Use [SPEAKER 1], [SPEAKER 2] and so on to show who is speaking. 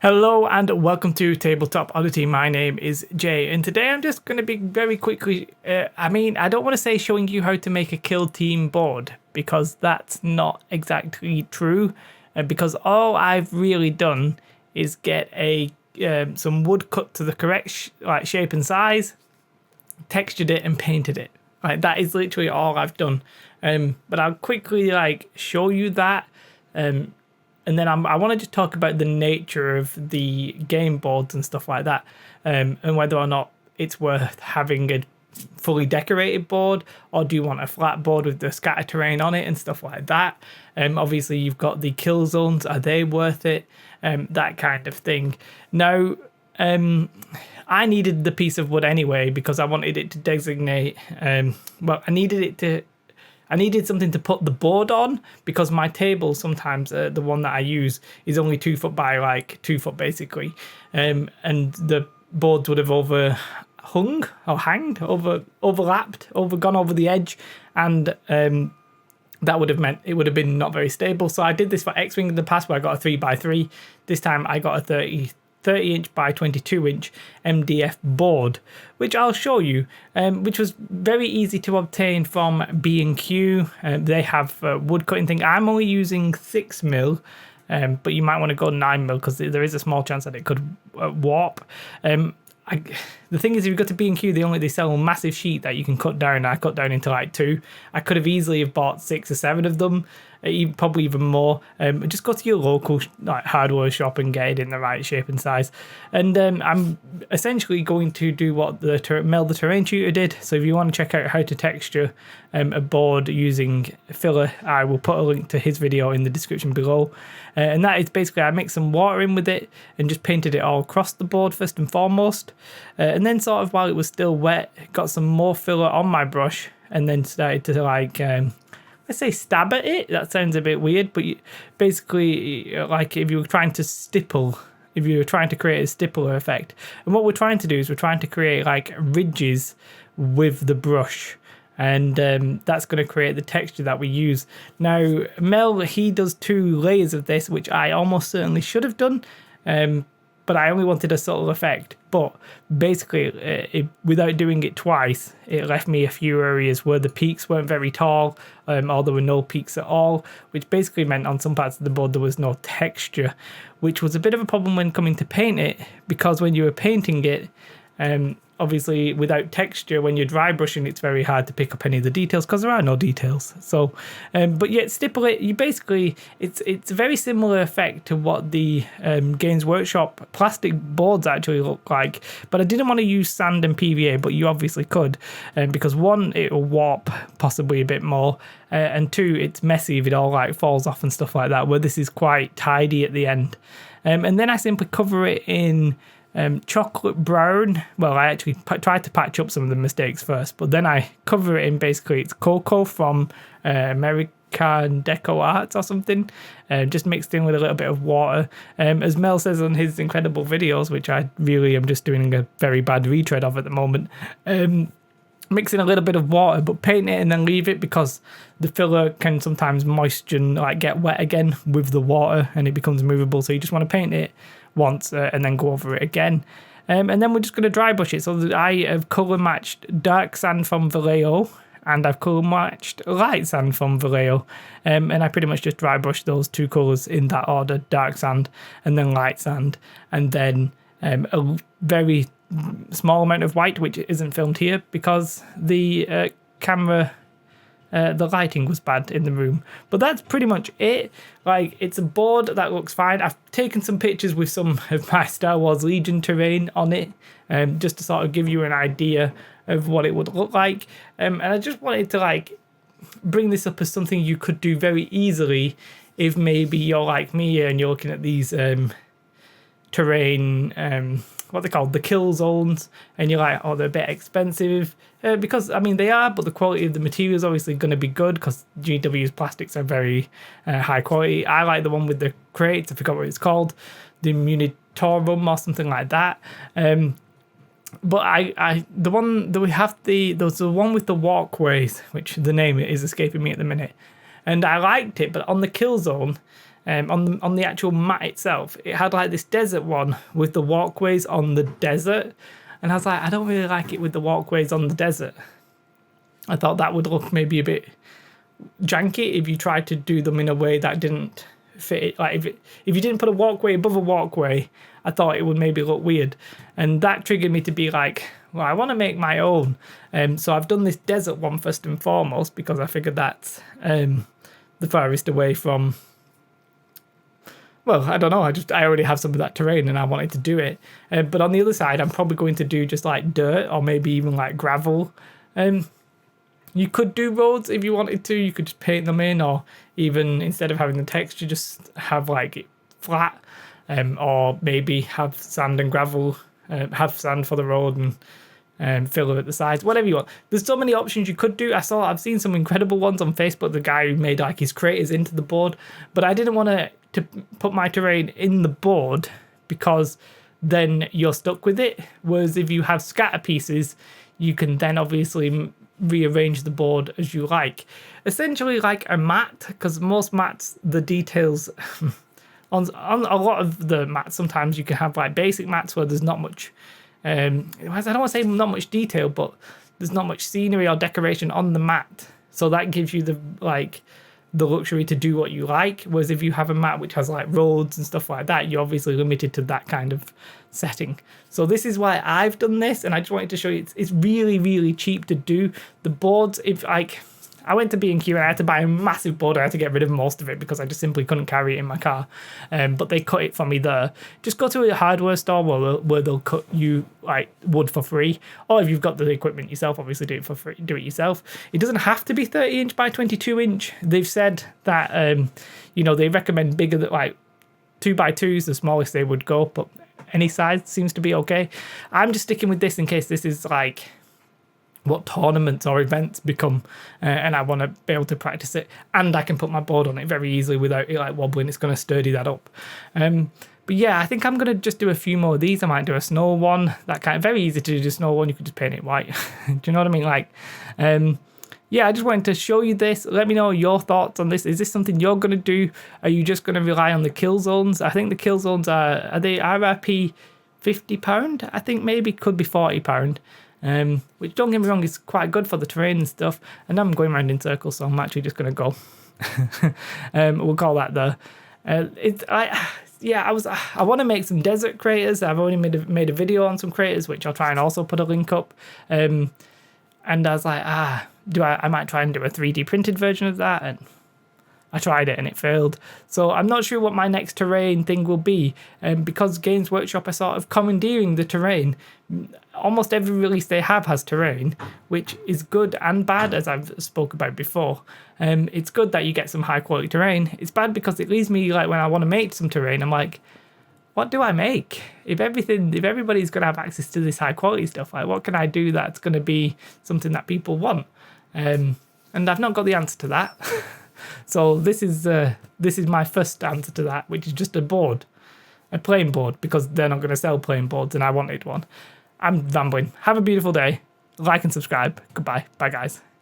[SPEAKER 1] Hello and welcome to Tabletop Oddity. My name is Jay, and today I'm just going to be very quickly, I don't want to say showing you how to make a kill team board, because that's not exactly true, because all I've really done is get some wood cut to the correct shape and size, textured it and painted it. That is literally all I've done. But I'll quickly show you that. And then I want to just talk about the nature of the game boards and stuff like that, and whether or not it's worth having a fully decorated board, or do you want a flat board with the scatter terrain on it and stuff like that. Obviously, you've got the kill zones. Are they worth it? That kind of thing. Now, I needed the piece of wood anyway because I wanted it to designate. I needed something to put the board on, because my table sometimes, the one that I use, is only 2 foot by 2 foot basically. And the boards would have overlapped, gone over the edge. And that would have meant it would have been not very stable. So I did this for X-Wing in the past, where I got a 3x3. This time I got a 30 inch by 22 inch MDF board, which I'll show you, which was very easy to obtain from B&Q. They have a wood cutting thing. I'm only using 6mm, but you might want to go 9mm because there is a small chance that it could warp. The thing is, if you go to B&Q, they sell a massive sheet that you can cut down. I cut down into 2. I could have easily have bought 6 or 7 of them, probably even more. Just go to your local hardware shop and get it in the right shape and size. And I'm essentially going to do what Mel the Terrain Tutor did. So if you want to check out how to texture a board using filler, I will put a link to his video in the description below. And that is basically, I mixed some water in with it and just painted it all across the board first and foremost. And then sort of while it was still wet, got some more filler on my brush and then started to let's say stab at it. That sounds a bit weird, but basically if you were trying to stipple, if you were trying to create a stippler effect. And what we're trying to do is we're trying to create ridges with the brush. And that's going to create the texture that we use. Now, Mel, he does 2 layers of this, which I almost certainly should have done, but I only wanted a subtle effect. But basically, without doing it twice, it left me a few areas where the peaks weren't very tall, or there were no peaks at all, which basically meant on some parts of the board there was no texture, which was a bit of a problem when coming to paint it, because when you were painting it, obviously without texture, when you're dry brushing, it's very hard to pick up any of the details because there are no details. So but yet stipple it, you basically, it's a very similar effect to what the Games Workshop plastic boards actually look like. But I didn't want to use sand and PVA, but you obviously could, because 1, it'll warp possibly a bit more, and 2, it's messy if it all falls off and stuff like that, where this is quite tidy at the end. And then I simply cover it in chocolate brown. Well, I actually tried to patch up some of the mistakes first, but then I cover it in basically it's cocoa from American Deco Arts or something, just mixed in with a little bit of water. As Mel says on his incredible videos, which I really am just doing a very bad retread of at the moment, mix in a little bit of water, but paint it and then leave it, because the filler can sometimes moisture and get wet again with the water and it becomes movable. So you just want to paint it once and then go over it again. And then we're just going to dry brush it. So I have colour matched dark sand from Vallejo and I've colour matched light sand from Vallejo. And I pretty much just dry brush those 2 colours in that order, dark sand and then light sand. And then a very small amount of white, which isn't filmed here because the camera, the lighting was bad in the room. But that's pretty much it. It's a board that looks fine. I've taken some pictures with some of my Star Wars Legion terrain on it, just to sort of give you an idea of what it would look like. And I just wanted to bring this up as something you could do very easily if maybe you're like me and you're looking at these terrain, what they call the kill zones, and you're like, oh, they're a bit expensive, because I mean they are, but the quality of the material is obviously going to be good because GW's plastics are very high quality. I like the one with the crates. I forgot what it's called, the Munitorum or something like that. But the one that we have, there's the one with the walkways, which the name is escaping me at the minute, and I liked it. But on the kill zone, on the actual mat itself, it had like this desert one with the walkways on the desert. And I was like, I don't really like it with the walkways on the desert. I thought that would look maybe a bit janky if you tried to do them in a way that didn't fit it. Like if you didn't put a walkway above a walkway, I thought it would maybe look weird. And that triggered me to be like, well, I want to make my own. So I've done this desert one first and foremost because I figured that's the farthest away from... Well, I don't know. I already have some of that terrain and I wanted to do it. But on the other side, I'm probably going to do just like dirt or maybe even like gravel. You could do roads if you wanted to. You could just paint them in, or even instead of having the texture, just have like it flat, or maybe have sand and gravel, have sand for the road and filler at the sides, whatever you want. There's so many options you could do. I've seen some incredible ones on Facebook. The guy who made like his craters into the board, but I didn't want to put my terrain in the board because then you're stuck with it. Whereas if you have scatter pieces, you can then obviously rearrange the board as you like, essentially like a mat, because most mats, the details on a lot of the mats, sometimes you can have like basic mats where there's not much I don't want to say not much detail, but there's not much scenery or decoration on the mat, so that gives you the luxury to do what you like. Whereas if you have a mat which has like roads and stuff like that, you're obviously limited to that kind of setting. So this is why I've done this, and I just wanted to show you it's really, really cheap to do. The boards, if like I went to B&Q and I had to buy a massive board. I had to get rid of most of it because I just simply couldn't carry it in my car. But they cut it for me there. Just go to a hardware store where they'll cut you like wood for free. Or if you've got the equipment yourself, obviously do it for free. Do it yourself. It doesn't have to be 30 inch by 22 inch. They've said that they recommend bigger than like 2x2s, the smallest they would go, but any size seems to be okay. I'm just sticking with this in case this is like what tournaments or events become, and I want to be able to practice it, and I can put my board on it very easily without it like wobbling. It's going to sturdy that up. But yeah, I think I'm going to just do a few more of these. I might do a snow one. That kind of very easy to do the snow one. You could just paint it white. Do you know what I mean? Like, yeah, I just wanted to show you this. Let me know your thoughts on this. Is this something you're going to do? Are you just going to rely on the kill zones? I think the kill zones are they RRP £50? I think maybe could be £40. Which, don't get me wrong, is quite good for the terrain and stuff. And I'm going around in circles, so I'm actually just going to go. We'll call that there. I want to make some desert craters. I've already made a video on some craters, which I'll try and also put a link up. And I was like, I might try and do a 3D printed version of that. And I tried it and it failed. So I'm not sure what my next terrain thing will be. Because Games Workshop are sort of commandeering the terrain. Almost every release they have has terrain, which is good and bad, as I've spoke about before. It's good that you get some high quality terrain. It's bad because it leaves me like when I want to make some terrain, I'm like, what do I make? If everybody's going to have access to this high quality stuff, like what can I do that's going to be something that people want? And I've not got the answer to that. So this is my first answer to that, which is just a board, a plain board, because they're not going to sell plain boards and I wanted one. I'm rambling. Have a beautiful day. Like and subscribe. Goodbye. Bye, guys.